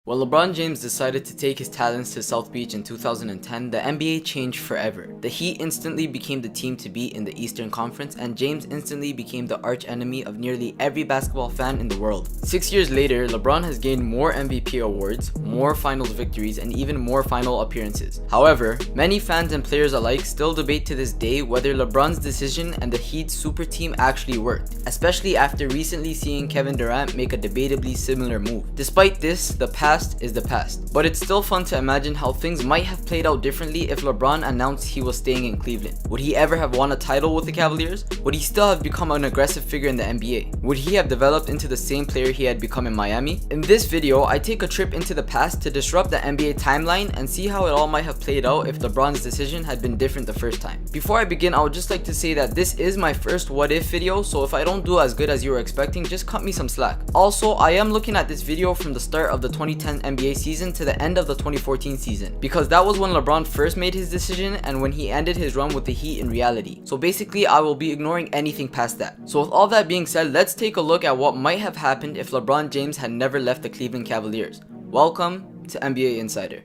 When LeBron James decided to take his talents to South Beach in 2010, the NBA changed forever. The Heat instantly became the team to beat in the Eastern Conference, and James instantly became the arch enemy of nearly every basketball fan in the world. 6 years later, LeBron has gained more MVP awards, more finals victories, and even more final appearances. However, many fans and players alike still debate to this day whether LeBron's decision and the Heat's super team actually worked, especially after recently seeing Kevin Durant make a debatably similar move. Despite this, the past is the past, but it's still fun to imagine how things might have played out differently if LeBron announced he was staying in Cleveland. Would he ever have won a title with the Cavaliers? Would he still have become an aggressive figure in the NBA? Would he have developed into the same player he had become in Miami? In this video, I take a trip into the past to disrupt the NBA timeline and see how it all might have played out if LeBron's decision had been different the first time. Before I begin, I would just like to say that this is my first what if video, so if I don't do as good as you were expecting, just cut me some slack. Also, I am looking at this video from the start of the 2010 NBA season to the end of the 2014 season, because that was when LeBron first made his decision and when he ended his run with the Heat in reality. So basically, I will be ignoring anything past that. So with all that being said, let's take a look at what might have happened if LeBron James had never left the Cleveland Cavaliers. Welcome to NBA Insider.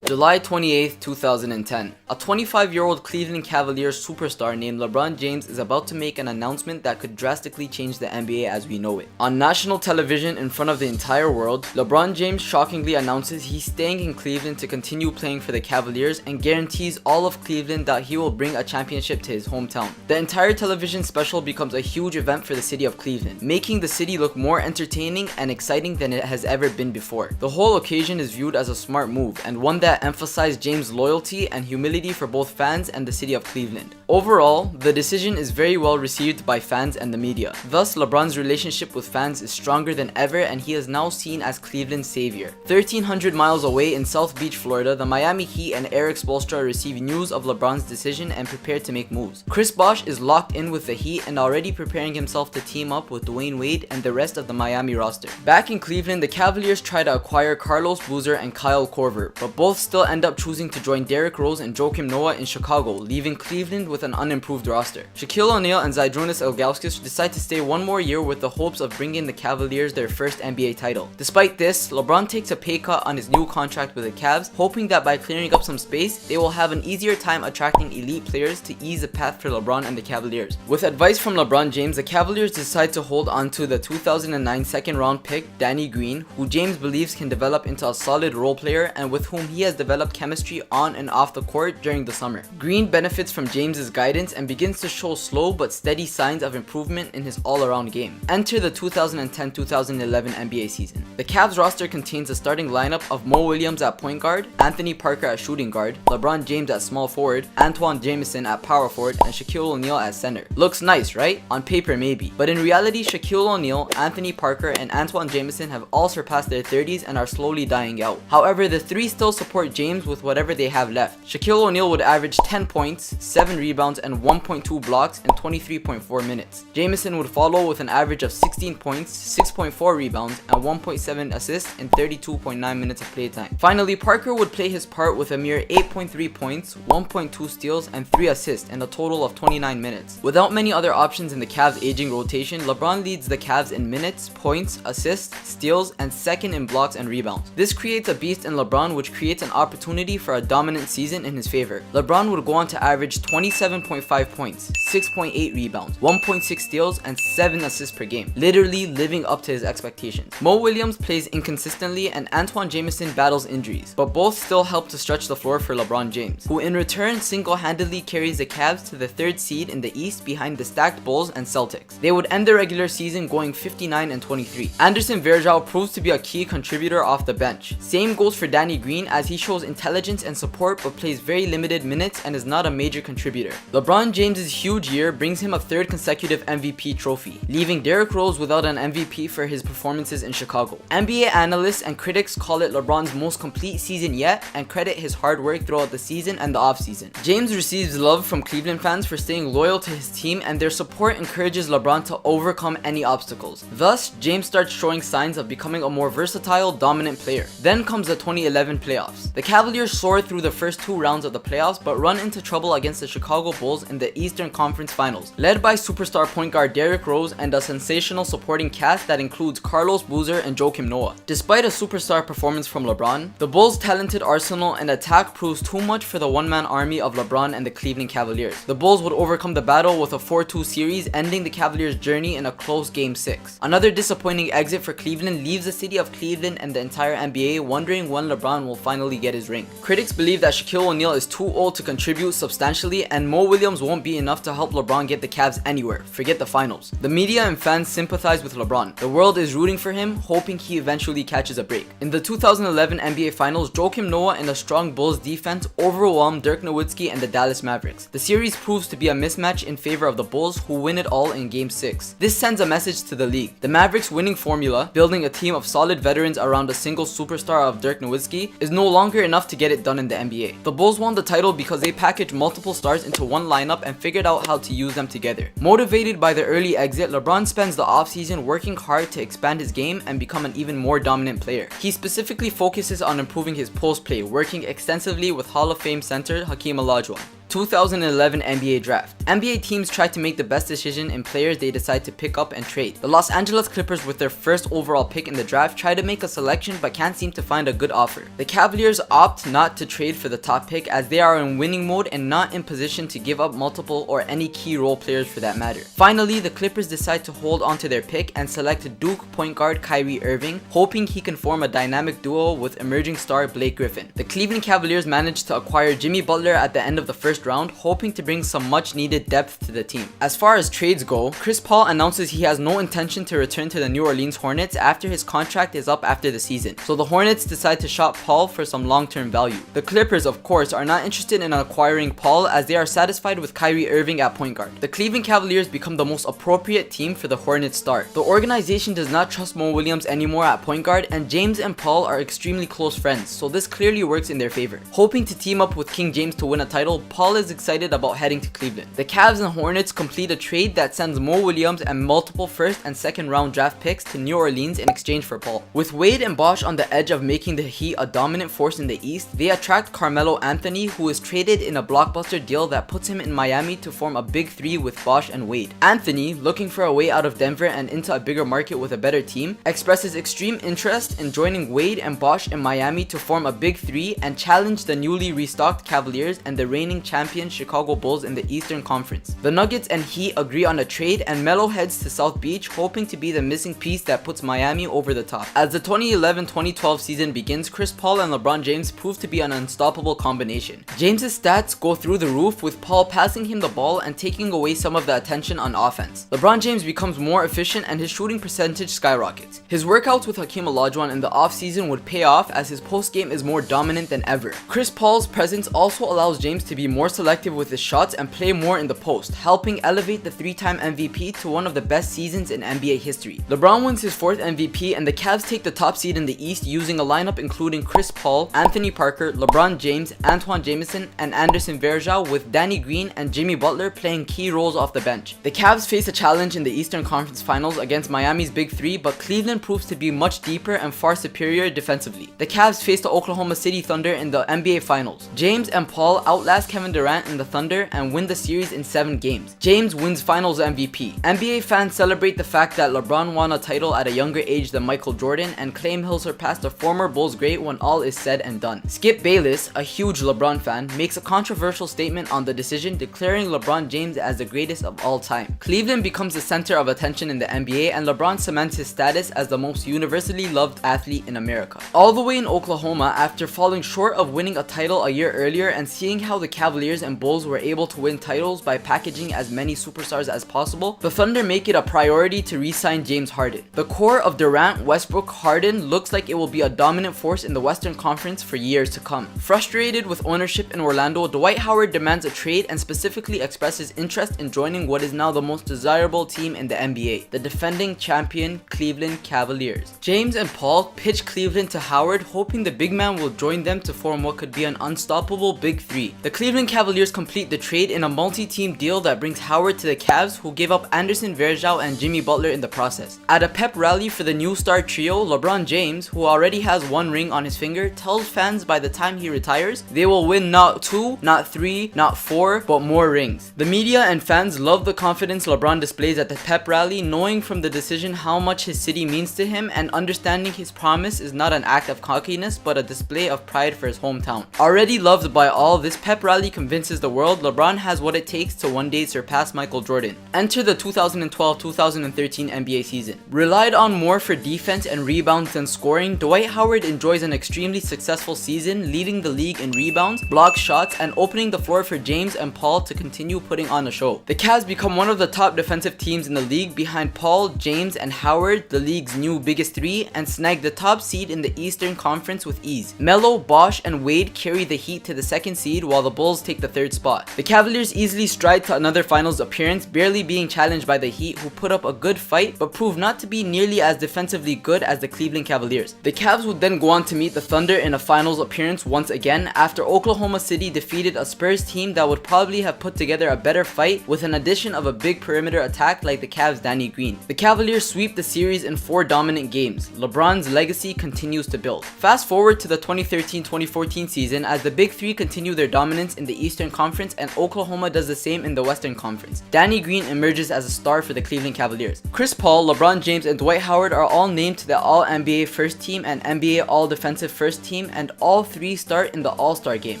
July 28th, 2010. A 25-year-old Cleveland Cavaliers superstar named LeBron James is about to make an announcement that could drastically change the NBA as we know it. On national television in front of the entire world, LeBron James shockingly announces he's staying in Cleveland to continue playing for the Cavaliers and guarantees all of Cleveland that he will bring a championship to his hometown. The entire television special becomes a huge event for the city of Cleveland, making the city look more entertaining and exciting than it has ever been before. The whole occasion is viewed as a smart move and one that emphasized James' loyalty and humility for both fans and the city of Cleveland. Overall, the decision is very well received by fans and the media. Thus, LeBron's relationship with fans is stronger than ever and he is now seen as Cleveland's savior. 1,300 miles away in South Beach, Florida, the Miami Heat and Eric Spoelstra receive news of LeBron's decision and prepare to make moves. Chris Bosh is locked in with the Heat and already preparing himself to team up with Dwayne Wade and the rest of the Miami roster. Back in Cleveland, the Cavaliers try to acquire Carlos Boozer and Kyle Korver, but both still end up choosing to join Derrick Rose and Joakim Noah in Chicago, leaving Cleveland with an unimproved roster. Shaquille O'Neal and Zydrunas Ilgauskas decide to stay one more year with the hopes of bringing the Cavaliers their first NBA title. Despite this, LeBron takes a pay cut on his new contract with the Cavs, hoping that by clearing up some space, they will have an easier time attracting elite players to ease the path for LeBron and the Cavaliers. With advice from LeBron James, the Cavaliers decide to hold on to the 2009 second round pick Danny Green, who James believes can develop into a solid role player and with whom he has developed chemistry on and off the court during the summer. Green benefits from James's guidance and begins to show slow but steady signs of improvement in his all-around game. Enter the 2010-2011 NBA season. The Cavs roster contains a starting lineup of Mo Williams at point guard, Anthony Parker at shooting guard, LeBron James at small forward, Antoine Jamison at power forward, and Shaquille O'Neal at center. Looks nice, right? On paper maybe. But in reality, Shaquille O'Neal, Anthony Parker, and Antoine Jamison have all surpassed their 30s and are slowly dying out. However, the three still support James with whatever they have left. Shaquille O'Neal would average 10 points, 7 rebounds, and 1.2 blocks in 23.4 minutes. Jamison would follow with an average of 16 points, 6.4 rebounds, and 1.7 assists in 32.9 minutes of playtime. Finally, Parker would play his part with a mere 8.3 points, 1.2 steals, and 3 assists in a total of 29 minutes. Without many other options in the Cavs' aging rotation, LeBron leads the Cavs in minutes, points, assists, steals, and second in blocks and rebounds. This creates a beast in LeBron, which creates an opportunity for a dominant season in his favor. LeBron would go on to average 27.5 points, 6.8 rebounds, 1.6 steals, and 7 assists per game, literally living up to his expectations. Mo Williams plays inconsistently and Antoine Jamison battles injuries, but both still help to stretch the floor for LeBron James, who in return single-handedly carries the Cavs to the 3rd seed in the East behind the stacked Bulls and Celtics. They would end the regular season going 59-23. Anderson Varejao proves to be a key contributor off the bench. Same goes for Danny Green, as he shows intelligence and support but plays very limited minutes and is not a major contributor. LeBron James' huge year brings him a third consecutive MVP trophy, leaving Derrick Rose without an MVP for his performances in Chicago. NBA analysts and critics call it LeBron's most complete season yet and credit his hard work throughout the season and the offseason. James receives love from Cleveland fans for staying loyal to his team, and their support encourages LeBron to overcome any obstacles. Thus, James starts showing signs of becoming a more versatile, dominant player. Then comes the 2011 playoffs. The Cavaliers soar through the first 2 rounds of the playoffs but run into trouble against the Chicago Bulls in the Eastern Conference Finals, led by superstar point guard Derrick Rose and a sensational supporting cast that includes Carlos Boozer and Joakim Noah. Despite a superstar performance from LeBron, the Bulls' talented arsenal and attack proves too much for the one-man army of LeBron and the Cleveland Cavaliers. The Bulls would overcome the battle with a 4-2 series, ending the Cavaliers' journey in a close Game 6. Another disappointing exit for Cleveland leaves the city of Cleveland and the entire NBA wondering when LeBron will finally get his ring. Critics believe that Shaquille O'Neal is too old to contribute substantially, and Mo Williams won't be enough to help LeBron get the Cavs anywhere, forget the finals. The media and fans sympathize with LeBron. The world is rooting for him, hoping he eventually catches a break. In the 2011 NBA Finals, Joakim Noah and a strong Bulls defense overwhelmed Dirk Nowitzki and the Dallas Mavericks. The series proves to be a mismatch in favor of the Bulls, who win it all in Game 6. This sends a message to the league. The Mavericks' winning formula, building a team of solid veterans around a single superstar of Dirk Nowitzki, is no longer enough to get it done in the NBA. The Bulls won the title because they packaged multiple stars into one lineup and figured out how to use them together. Motivated by the early exit, LeBron spends the offseason working hard to expand his game and become an even more dominant player. He specifically focuses on improving his post play, working extensively with Hall of Fame center Hakeem Olajuwon. 2011 NBA Draft. NBA teams try to make the best decision in players they decide to pick up and trade. The Los Angeles Clippers, with their first overall pick in the draft, try to make a selection but can't seem to find a good offer. The Cavaliers opt not to trade for the top pick as they are in winning mode and not in position to give up multiple or any key role players for that matter. Finally, the Clippers decide to hold on to their pick and select Duke point guard Kyrie Irving, hoping he can form a dynamic duo with emerging star Blake Griffin. The Cleveland Cavaliers managed to acquire Jimmy Butler at the end of the first round, hoping to bring some much needed depth to the team. As far as trades go, Chris Paul announces he has no intention to return to the New Orleans Hornets after his contract is up after the season, so the Hornets decide to shop Paul for some long-term value. The Clippers, of course, are not interested in acquiring Paul as they are satisfied with Kyrie Irving at point guard. The Cleveland Cavaliers become the most appropriate team for the Hornets start. The organization does not trust Mo Williams anymore at point guard, and James and Paul are extremely close friends, so this clearly works in their favor. Hoping to team up with King James to win a title, Paul is excited about heading to Cleveland. The Cavs and Hornets complete a trade that sends Mo Williams and multiple first and second round draft picks to New Orleans in exchange for Paul. With Wade and Bosh on the edge of making the Heat a dominant force in the East, they attract Carmelo Anthony, who is traded in a blockbuster deal that puts him in Miami to form a big three with Bosh and Wade. Anthony, looking for a way out of Denver and into a bigger market with a better team, expresses extreme interest in joining Wade and Bosh in Miami to form a big three and challenge the newly restocked Cavaliers and the reigning champion Chicago Bulls in the Eastern Conference. The Nuggets and Heat agree on a trade, and Melo heads to South Beach, hoping to be the missing piece that puts Miami over the top. As the 2011-2012 season begins, Chris Paul and LeBron James prove to be an unstoppable combination. James's stats go through the roof, with Paul passing him the ball and taking away some of the attention on offense. LeBron James becomes more efficient and his shooting percentage skyrockets. His workouts with Hakeem Olajuwon in the offseason would pay off as his post game is more dominant than ever. Chris Paul's presence also allows James to be more selective with his shots and play more in the post, helping elevate the three-time MVP to one of the best seasons in NBA history. LeBron wins his 4th MVP, and the Cavs take the top seed in the East using a lineup including Chris Paul, Anthony Parker, LeBron James, Antoine Jameson, and Anderson Varejao, with Danny Green and Jimmy Butler playing key roles off the bench. The Cavs face a challenge in the Eastern Conference Finals against Miami's Big Three, but Cleveland proves to be much deeper and far superior defensively. The Cavs face the Oklahoma City Thunder in the NBA Finals. James and Paul outlast Kevin Durant and the Thunder and win the series in 7 games. James wins Finals MVP. NBA fans celebrate the fact that LeBron won a title at a younger age than Michael Jordan and claim he'll surpass the former Bulls great when all is said and done. Skip Bayless, a huge LeBron fan, makes a controversial statement on the decision, declaring LeBron James as the greatest of all time. Cleveland becomes the center of attention in the NBA, and LeBron cements his status as the most universally loved athlete in America. All the way in Oklahoma, after falling short of winning a title a year earlier and seeing how the Cavaliers Cavaliers and Bulls were able to win titles by packaging as many superstars as possible, the Thunder make it a priority to re-sign James Harden. The core of Durant, Westbrook, Harden looks like it will be a dominant force in the Western Conference for years to come. Frustrated with ownership in Orlando, Dwight Howard demands a trade and specifically expresses interest in joining what is now the most desirable team in the NBA, the defending champion Cleveland Cavaliers. James and Paul pitch Cleveland to Howard, hoping the big man will join them to form what could be an unstoppable big three. The Cleveland Cavaliers complete the trade in a multi-team deal that brings Howard to the Cavs, who gave up Anderson Varejao and Jimmy Butler in the process. At a pep rally for the new star trio, LeBron James, who already has one ring on his finger, tells fans by the time he retires, they will win not 2, not 3, not 4, but more rings. The media and fans love the confidence LeBron displays at the pep rally, knowing from the decision how much his city means to him and understanding his promise is not an act of cockiness but a display of pride for his hometown. Already loved by all, this pep rally convinces the world LeBron has what it takes to one day surpass Michael Jordan. Enter the 2012-2013 NBA season. Relied on more for defense and rebounds than scoring, Dwight Howard enjoys an extremely successful season, leading the league in rebounds, block shots, and opening the floor for James and Paul to continue putting on a show. The Cavs become one of the top defensive teams in the league behind Paul, James, and Howard, the league's new biggest three, and snag the top seed in the Eastern Conference with ease. Melo, Bosh, and Wade carry the Heat to the second seed while the Bulls take the third spot. The Cavaliers easily stride to another finals appearance, barely being challenged by the Heat, who put up a good fight but proved not to be nearly as defensively good as the Cleveland Cavaliers. The Cavs would then go on to meet the Thunder in a finals appearance once again after Oklahoma City defeated a Spurs team that would probably have put together a better fight with an addition of a big perimeter attack like the Cavs' Danny Green. The Cavaliers sweep the series in 4 dominant games. LeBron's legacy continues to build. Fast forward to the 2013-2014 season as the Big Three continue their dominance in the Eastern Conference and Oklahoma does the same in the Western Conference. Danny Green emerges as a star for the Cleveland Cavaliers. Chris Paul, LeBron James, and Dwight Howard are all named to the All-NBA First Team and NBA All-Defensive First Team, and all 3 start in the All-Star game.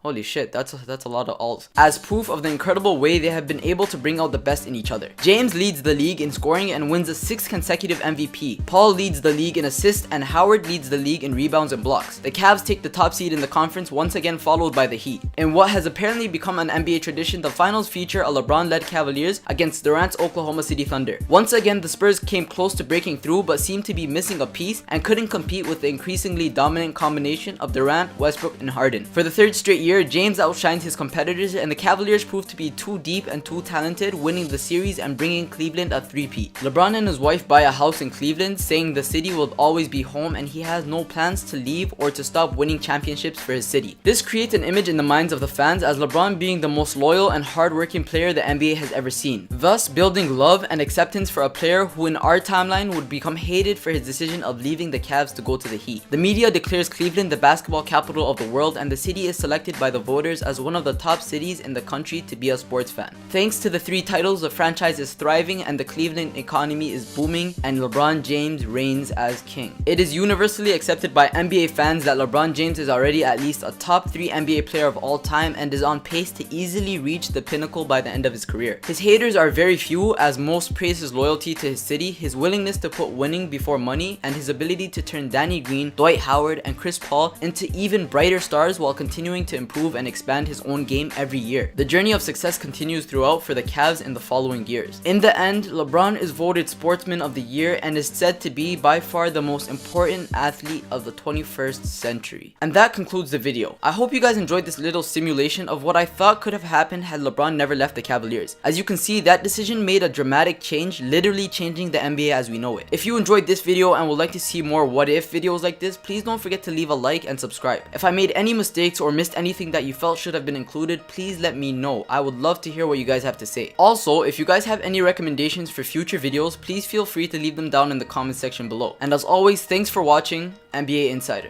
Holy shit, that's a lot of alls. As proof of the incredible way they have been able to bring out the best in each other. James leads the league in scoring and wins a 6th consecutive MVP. Paul leads the league in assists and Howard leads the league in rebounds and blocks. The Cavs take the top seed in the conference, once again followed by the Heat. In what has apparently become an NBA tradition, the finals feature a LeBron-led Cavaliers against Durant's Oklahoma City Thunder. Once again, the Spurs came close to breaking through but seemed to be missing a piece and couldn't compete with the increasingly dominant combination of Durant, Westbrook, and Harden. For the 3rd straight year, James outshines his competitors and the Cavaliers proved to be too deep and too talented, winning the series and bringing Cleveland a three-peat. LeBron and his wife buy a house in Cleveland, saying the city will always be home and he has no plans to leave or to stop winning championships for his city. This creates an image in the minds of the fans as LeBron being the most loyal and hardworking player the NBA has ever seen, thus building love and acceptance for a player who in our timeline would become hated for his decision of leaving the Cavs to go to the Heat. The media declares Cleveland the basketball capital of the world and the city is selected by the voters as one of the top cities in the country to be a sports fan. Thanks to the 3 titles, the franchise is thriving and the Cleveland economy is booming and LeBron James reigns as king. It is universally accepted by NBA fans that LeBron James is already at least a top 3 NBA player of all time and is on pace to easily reach the pinnacle by the end of his career. His haters are very few as most praise his loyalty to his city, his willingness to put winning before money, and his ability to turn Danny Green, Dwight Howard, and Chris Paul into even brighter stars while continuing to improve and expand his own game every year. The journey of success continues throughout for the Cavs in the following years. In the end, LeBron is voted Sportsman of the Year and is said to be by far the most important athlete of the 21st century. And that concludes the video. I hope you guys enjoyed this little simulation of what I thought could have happened had LeBron never left the Cavaliers. As you can see, that decision made a dramatic change, literally changing the NBA as we know it. If you enjoyed this video and would like to see more what if videos like this, please don't forget to leave a like and subscribe. If I made any mistakes or missed anything that you felt should have been included, please let me know. I would love to hear what you guys have to say. Also, if you guys have any recommendations for future videos, please feel free to leave them down in the comment section below. And as always, thanks for watching NBA Insider.